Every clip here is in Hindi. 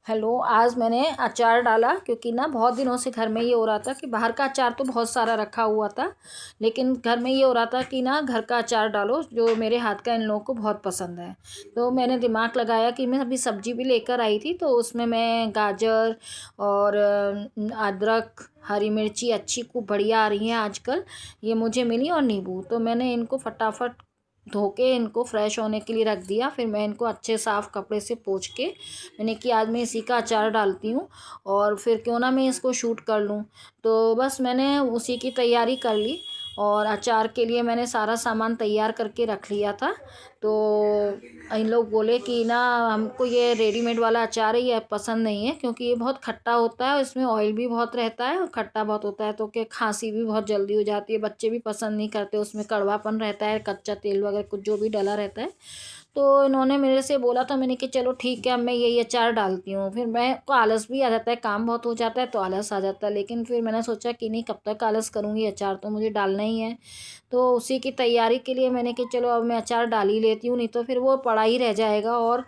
हेलो, आज मैंने अचार डाला क्योंकि ना बहुत दिनों से घर में ये हो रहा था कि बाहर का अचार तो बहुत सारा रखा हुआ था। लेकिन घर में ये हो रहा था कि ना घर का अचार डालो, जो मेरे हाथ का इन लोगों को बहुत पसंद है। तो मैंने दिमाग लगाया कि मैं अभी सब्जी भी लेकर आई थी, तो उसमें मैं गाजर और अदरक, हरी मिर्ची अच्छी खूब बढ़िया आ रही हैं आजकल, ये मुझे मिली, और नींबू। तो मैंने इनको फटाफट धो के इनको फ्रेश होने के लिए रख दिया। फिर मैं इनको अच्छे साफ़ कपड़े से पोंछ के मैंने कि आज मैं इसी का अचार डालती हूँ और फिर क्यों ना मैं इसको शूट कर लूँ। तो बस मैंने उसी की तैयारी कर ली और अचार के लिए मैंने सारा सामान तैयार करके रख लिया था। तो इन लोग बोले कि ना हमको ये रेडीमेड वाला अचार है ये पसंद नहीं है, क्योंकि ये बहुत खट्टा होता है और इसमें ऑयल भी बहुत रहता है और खट्टा बहुत होता है, तो क्या खांसी भी बहुत जल्दी हो जाती है। बच्चे भी पसंद नहीं करते, उसमें कड़वापन रहता है, कच्चा तेल वगैरह कुछ जो भी डला रहता है। तो इन्होंने मेरे से बोला, तो मैंने कि चलो ठीक है, अब मैं यही अचार डालती हूँ। फिर मैं को आलस भी आ जाता है, काम बहुत हो जाता है तो आलस आ जाता है, लेकिन फिर मैंने सोचा कि नहीं, कब तक आलस करूँगी, अचार तो मुझे डालना ही है। तो उसी की तैयारी के लिए मैंने कि चलो अब मैं अचार डाल ही लेती हूँ, नहीं तो फिर वो पड़ा ही रह जाएगा और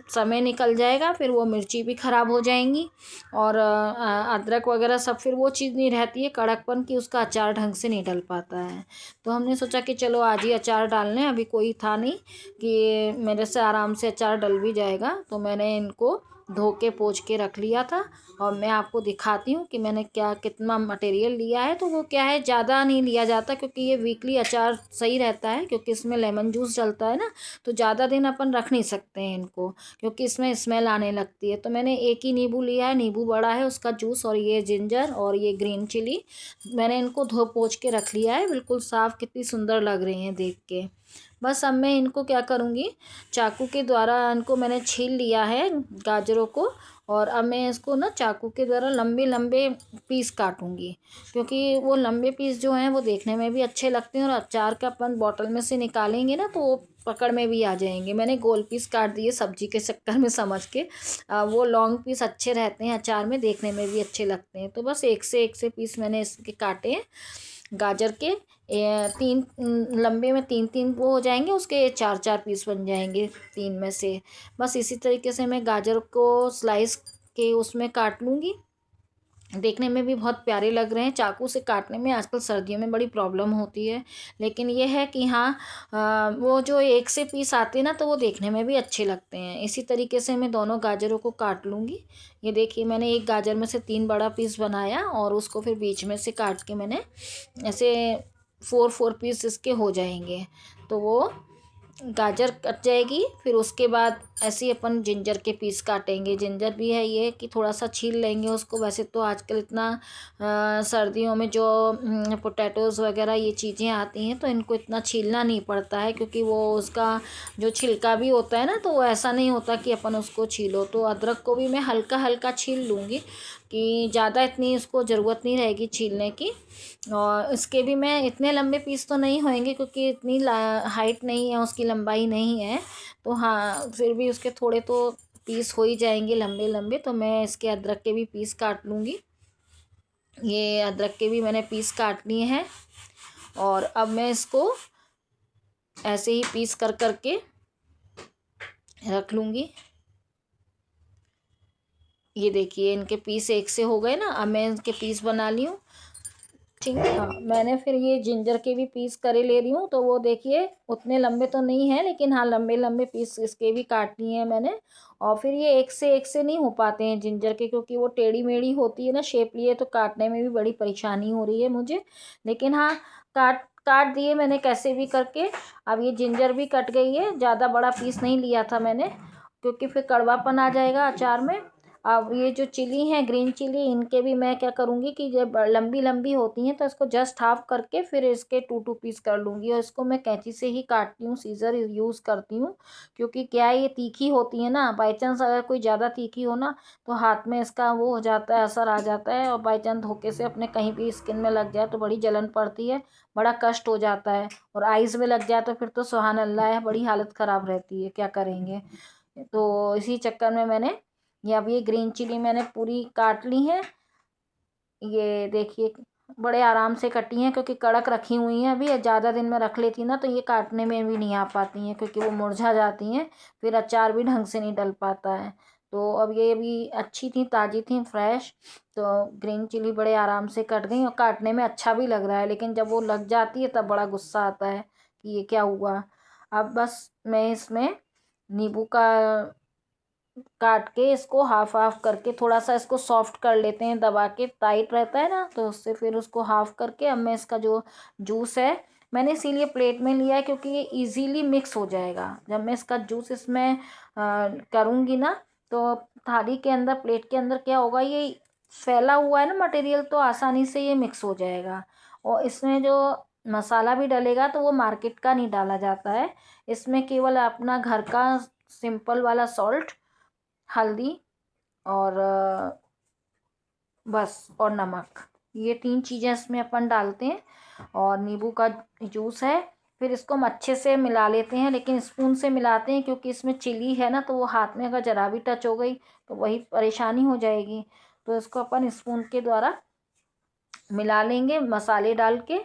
समय निकल जाएगा, फिर वो मिर्ची भी ख़राब हो जाएंगी और अदरक वगैरह सब, फिर वो चीज़ नहीं रहती है कड़कपन की, उसका अचार ढंग से नहीं डल पाता है। तो हमने सोचा कि चलो आज ही अचार डाल लें, अभी कोई था नहीं कि मेरे से आराम से अचार डल भी जाएगा। तो मैंने इनको धो के पोंछ के रख लिया था और मैं आपको दिखाती हूँ कि मैंने क्या कितना मटेरियल लिया है। तो वो क्या है, ज़्यादा नहीं लिया जाता, क्योंकि ये वीकली अचार सही रहता है, क्योंकि इसमें लेमन जूस डलता है ना, तो ज़्यादा दिन अपन रख नहीं सकते हैं इनको, क्योंकि इसमें स्मेल आने लगती है। तो मैंने एक ही नींबू लिया है, नींबू बड़ा है, उसका जूस, और ये जिंजर और ये ग्रीन चिली। मैंने इनको धो पोंछ के रख लिया है, बिल्कुल साफ़, कितनी सुंदर लग रही हैं देख के। बस अब मैं इनको क्या करूँगी, चाकू के द्वारा इनको मैंने छील लिया है गाजरों को, और अब मैं इसको ना चाकू के द्वारा लंबे लंबे पीस काटूंगी, क्योंकि वो लंबे पीस जो हैं वो देखने में भी अच्छे लगते हैं और अचार का अपन बॉटल में से निकालेंगे ना तो वो पकड़ में भी आ जाएंगे। मैंने गोल पीस काट दिए सब्जी के चक्कर में समझ के। वो लॉन्ग पीस अच्छे रहते हैं अचार में, देखने में भी अच्छे लगते हैं। तो बस एक से पीस मैंने इसके काटे हैं गाजर के। तीन लंबे में तीन तीन वो हो जाएंगे, उसके चार चार पीस बन जाएंगे तीन में से। बस इसी तरीके से मैं गाजर को स्लाइस के उसमें काट लूँगी। देखने में भी बहुत प्यारे लग रहे हैं। चाकू से काटने में आजकल सर्दियों में बड़ी प्रॉब्लम होती है, लेकिन ये है कि हाँ, वो जो एक से पीस आते हैं ना तो वो देखने में भी अच्छे लगते हैं। इसी तरीके से मैं दोनों गाजरों को काट लूँगी। ये देखिए, मैंने एक गाजर में से तीन बड़ा पीस बनाया और उसको फिर बीच में से काट के मैंने ऐसे फोर फोर पीस इसके हो जाएंगे। तो वो गाजर कट जाएगी। फिर उसके बाद ऐसे ही अपन जिंजर के पीस काटेंगे। जिंजर भी है ये कि थोड़ा सा छील लेंगे उसको। वैसे तो आजकल इतना सर्दियों में जो पोटैटोज़ वगैरह ये चीज़ें आती हैं तो इनको इतना छीलना नहीं पड़ता है, क्योंकि वो उसका जो छिलका भी होता है ना, तो वो ऐसा नहीं होता कि अपन उसको छीलो। तो अदरक को भी मैं हल्का हल्का छील लूँगी, कि ज़्यादा इतनी इसको ज़रूरत नहीं रहेगी छीलने की। और इसके भी मैं इतने लंबे पीस तो नहीं होंगे, क्योंकि इतनी हाइट नहीं है, उसकी लंबाई नहीं है। तो हाँ, फिर भी उसके थोड़े तो पीस हो ही जाएंगे लंबे लंबे। तो मैं इसके अदरक के भी पीस काट लूँगी। ये अदरक के भी मैंने पीस काट लिए हैं और अब मैं इसको ऐसे ही पीस कर करके रख लूँगी। ये देखिए, इनके पीस एक से हो गए ना। अब मैं इनके पीस बना ली हूँ, ठीक है। हाँ, मैंने फिर ये जिंजर के भी पीस करे ले रही हूँ। तो वो देखिए, उतने लंबे तो नहीं है, लेकिन हाँ लंबे लंबे पीस इसके भी काट लिए हैं मैंने। और फिर ये एक से नहीं हो पाते हैं जिंजर के, क्योंकि वो टेढ़ी मेढ़ी होती है ना शेप लिए, तो काटने में भी बड़ी परेशानी हो रही है मुझे। लेकिन हाँ, काट काट दिए मैंने कैसे भी करके। अब ये जिंजर भी कट गई है, ज़्यादा बड़ा पीस नहीं लिया था मैंने, क्योंकि फिर कड़वापन आ जाएगा अचार में। अब ये जो चिली है, ग्रीन चिली, इनके भी मैं क्या करूँगी कि जब लंबी लंबी होती हैं तो इसको जस्ट हाफ करके फिर इसके टू टू पीस कर लूँगी। और इसको मैं कैंची से ही काटती हूँ, सीज़र यूज़ करती हूँ, क्योंकि क्या है, ये तीखी होती है ना। बाई चांस अगर कोई ज़्यादा तीखी हो ना तो हाथ में इसका वो हो जाता है, असर आ जाता है, और बाई चांस धोखे से अपने कहीं भी स्किन में लग जाए तो बड़ी जलन पड़ती है, बड़ा कष्ट हो जाता है। और आइज़ में लग जाए तो फिर तो सुभान अल्लाह है, बड़ी हालत ख़राब रहती है, क्या करेंगे। तो इसी चक्कर में मैंने ये, अब ये ग्रीन चिली मैंने पूरी काट ली है। ये देखिए, बड़े आराम से कटी हैं, क्योंकि कड़क रखी हुई हैं। अभी ज़्यादा दिन में रख लेती ना तो ये काटने में भी नहीं आ पाती हैं, क्योंकि वो मुरझा जाती हैं, फिर अचार भी ढंग से नहीं डल पाता है। तो अब ये भी अच्छी थी, ताज़ी थी, फ्रेश। तो ग्रीन चिली बड़े आराम से कट गई और काटने में अच्छा भी लग रहा है, लेकिन जब वो लग जाती है तब बड़ा गुस्सा आता है कि ये क्या हुआ। अब बस मैं इसमें नींबू का काट के इसको हाफ हाफ करके थोड़ा सा इसको सॉफ्ट कर लेते हैं, दबा के टाइट रहता है ना, तो उससे फिर उसको हाफ करके अब मैं इसका जो जूस है, मैंने इसीलिए प्लेट में लिया है क्योंकि ये इजीली मिक्स हो जाएगा। जब मैं इसका जूस इसमें करूँगी ना, तो थाली के अंदर, प्लेट के अंदर क्या होगा, ये फैला हुआ है ना मटेरियल, तो आसानी से ये मिक्स हो जाएगा। और इसमें जो मसाला भी डलेगा तो वो मार्केट का नहीं डाला जाता है, इसमें केवल अपना घर का सिंपल वाला सॉल्ट, हल्दी और बस, और नमक, ये 3 चीज़ें इसमें अपन डालते हैं। और नींबू का जूस है। फिर इसको हम अच्छे से मिला लेते हैं, लेकिन स्पून से मिलाते हैं क्योंकि इसमें चिली है ना, तो वो हाथ में अगर ज़रा भी टच हो गई तो वही परेशानी हो जाएगी। तो इसको अपन स्पून के द्वारा मिला लेंगे मसाले डाल के,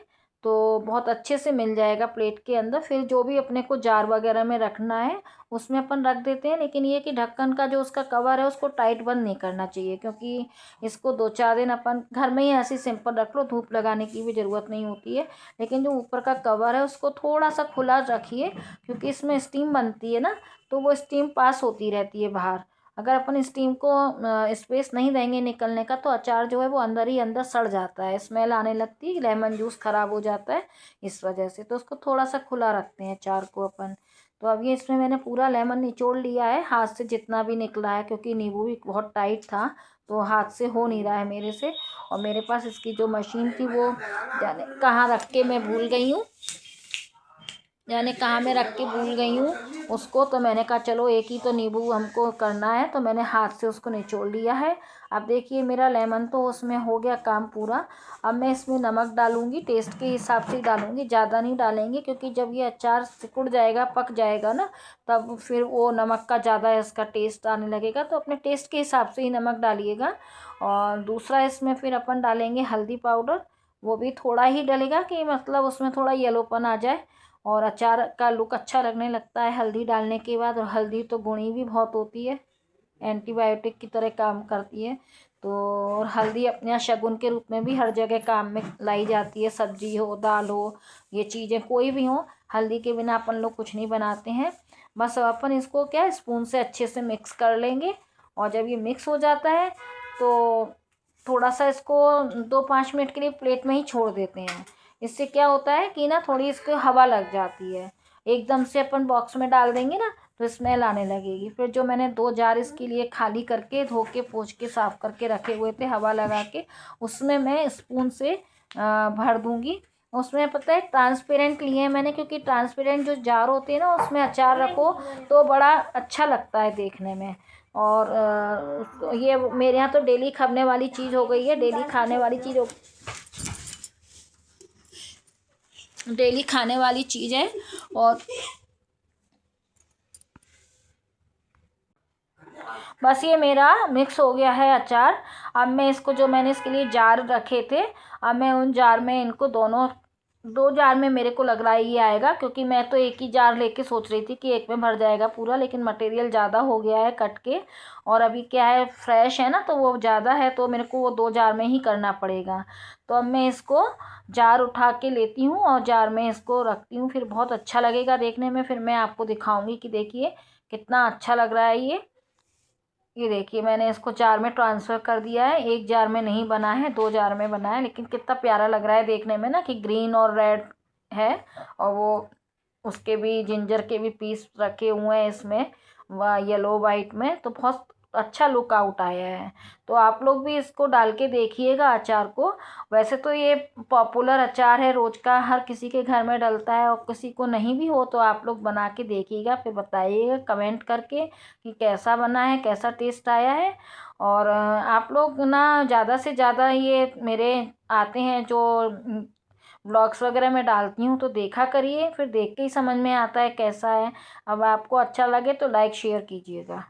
तो बहुत अच्छे से मिल जाएगा प्लेट के अंदर। फिर जो भी अपने को जार वगैरह में रखना है उसमें अपन रख देते हैं, लेकिन ये कि ढक्कन का जो उसका कवर है उसको टाइट बंद नहीं करना चाहिए, क्योंकि इसको 2-4 दिन अपन घर में ही ऐसे सिंपल रख लो, धूप लगाने की भी ज़रूरत नहीं होती है। लेकिन जो ऊपर का कवर है उसको थोड़ा सा खुला रखिए, क्योंकि इसमें स्टीम बनती है ना, तो वो स्टीम पास होती रहती है बाहर। अगर अपन स्टीम को स्पेस नहीं देंगे निकलने का, तो अचार जो है वो अंदर ही अंदर सड़ जाता है, स्मेल आने लगती है, लेमन जूस खराब हो जाता है इस वजह से। तो उसको थोड़ा सा खुला रखते हैं अचार को अपन। तो अब ये इसमें मैंने पूरा लेमन निचोड़ लिया है, हाथ से जितना भी निकला है, क्योंकि नींबू भी बहुत टाइट था तो हाथ से हो नहीं रहा है मेरे से। और मेरे पास इसकी जो मशीन थी वो जाने कहाँ रख के मैं भूल गई हूँ, यानी कहाँ मैं रख के भूल गई हूँ उसको। तो मैंने कहा चलो एक ही तो नींबू हमको करना है, तो मैंने हाथ से उसको निचोड़ लिया है। अब देखिए मेरा लेमन तो उसमें हो गया काम पूरा। अब मैं इसमें नमक डालूंगी, टेस्ट के हिसाब से डालूंगी, ज़्यादा नहीं डालेंगे, क्योंकि जब ये अचार सिकुड़ जाएगा, पक जाएगा ना, तब फिर वो नमक का ज़्यादा इसका टेस्ट आने लगेगा। तो अपने टेस्ट के हिसाब से ही नमक डालिएगा। और दूसरा इसमें फिर अपन डालेंगे हल्दी पाउडर, वो भी थोड़ा ही डलेगा कि मतलब उसमें थोड़ा येलोपन आ जाए और अचार का लुक अच्छा लगने लगता है हल्दी डालने के बाद। और हल्दी तो गुणी भी बहुत होती है, एंटीबायोटिक की तरह काम करती है। तो और हल्दी अपने यहाँ शगुन के रूप में भी हर जगह काम में लाई जाती है, सब्जी हो, दाल हो, ये चीज़ें कोई भी हो, हल्दी के बिना अपन लोग कुछ नहीं बनाते हैं। बस अब अपन इसको क्या स्पून से अच्छे से मिक्स कर लेंगे। और जब ये मिक्स हो जाता है तो थोड़ा सा इसको 2-5 मिनट के लिए प्लेट में ही छोड़ देते हैं। इससे क्या होता है कि ना थोड़ी इसको हवा लग जाती है, एकदम से अपन बॉक्स में डाल देंगे ना तो स्मेल आने लगेगी। फिर जो मैंने 2 जार इसके लिए खाली करके धो के पोंछ के साफ़ करके रखे हुए थे हवा लगा के, उसमें मैं स्पून से भर दूंगी। उसमें पता है ट्रांसपेरेंट लिए हैं मैंने, क्योंकि ट्रांसपेरेंट जो जार होते हैं ना उसमें अचार रखो तो बड़ा अच्छा लगता है देखने में। और ये मेरे यहाँ तो डेली खाने वाली चीज़ हो गई है, डेली खाने वाली चीज़ है। और बस ये मेरा मिक्स हो गया है अचार। अब मैं इसको, जो मैंने इसके लिए जार रखे थे, अब मैं उन जार में इनको दोनों, 2 जार में मेरे को लग रहा है ये आएगा, क्योंकि मैं तो एक ही जार लेके सोच रही थी कि एक में भर जाएगा पूरा, लेकिन मटेरियल ज़्यादा हो गया है कट के। और अभी क्या है, फ्रेश है ना, तो वो ज़्यादा है, तो मेरे को वो 2 जार में ही करना पड़ेगा। तो अब मैं इसको जार उठा के लेती हूँ और जार में इसको रखती हूँ, फिर बहुत अच्छा लगेगा देखने में। फिर मैं आपको दिखाऊंगी कि देखिए कितना अच्छा लग रहा है ये देखिए मैंने इसको जार में ट्रांसफ़र कर दिया है। एक जार में नहीं बना है, 2 जार में बना है, लेकिन कितना प्यारा लग रहा है देखने में ना, कि ग्रीन और रेड है। और वो उसके भी जिंजर के भी पीस रखे हुए हैं इसमें, येलो वाइट में, तो बहुत अच्छा लुक आउट आया है। तो आप लोग भी इसको डाल के देखिएगा अचार को। वैसे तो ये पॉपुलर अचार है, रोज का हर किसी के घर में डलता है, और किसी को नहीं भी हो तो आप लोग बना के देखिएगा, फिर बताइएगा कमेंट करके कि कैसा बना है, कैसा टेस्ट आया है। और आप लोग ना ज़्यादा से ज़्यादा ये मेरे आते हैं जो ब्लॉग्स वगैरह मैं डालती हूँ तो देखा करिए, फिर देख के ही समझ में आता है कैसा है। अब आपको अच्छा लगे तो लाइक शेयर कीजिएगा।